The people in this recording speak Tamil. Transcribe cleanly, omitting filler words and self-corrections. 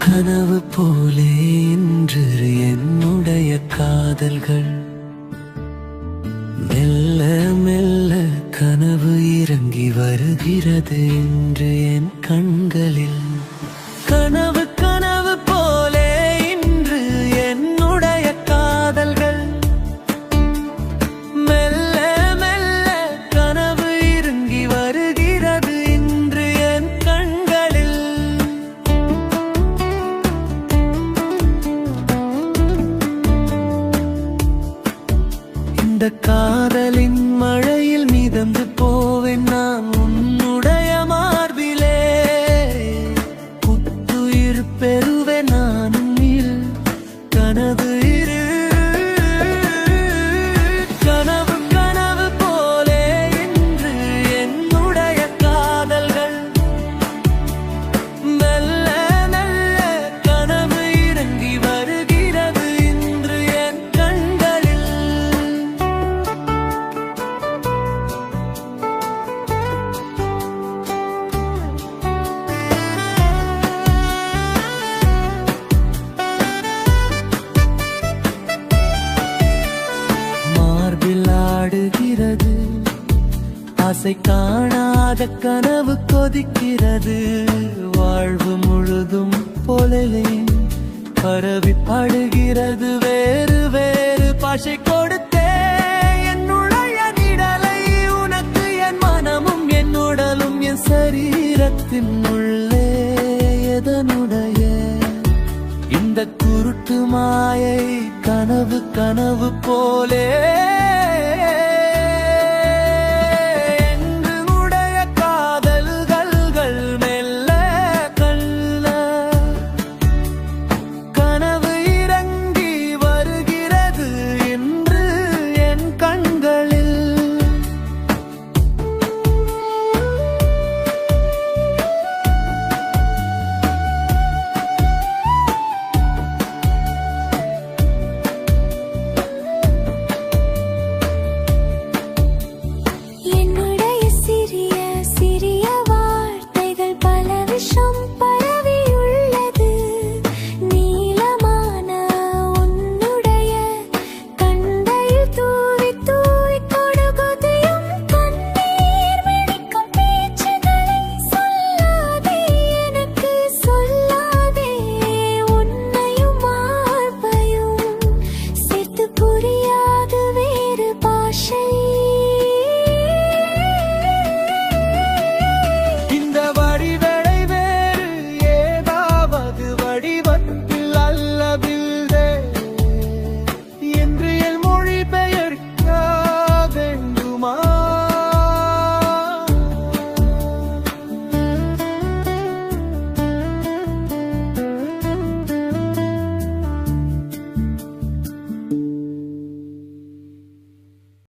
கனவு போலே இன்று என்னுடைய காதல்கள் மெல்ல மெல்ல கனவு இறங்கி வருகிறது என்று என் கண்களில். கனவு கனவு போலே இன்று என்னுடைய காதல்கள் மெல்ல மெல்ல கனவு இறங்கி வருகிறது இன்று என் கண்களில். இந்த காதலின் மழையில் மிதந்து போவேன் நான் உன்னுடைய மார்பிலே. புத்துயிர் பெறுவேன் நான் உன்னில். கனவு இரு கனவு கனவு போலே இன்று என்னுடைய காதல்கள் மெல்ல மெல்ல கனவு இறங்கி வருகிறது இன்று என் கண்களில். ஆடுகிறது ஆசை காணாத கனவு கொதிக்கிறது. வாழ்வு முழுதும் போலே பரவி பாடுகிறது. வேறு வேறு பாஷை கொடுத்தே என்னுடைய நிழலை உனக்கு. என் மனமும் என் உடலும் என் சரீரத்தின் உள்ளே எதனுடைய இந்த குருட்டு மாயை கனவு கனவு போலே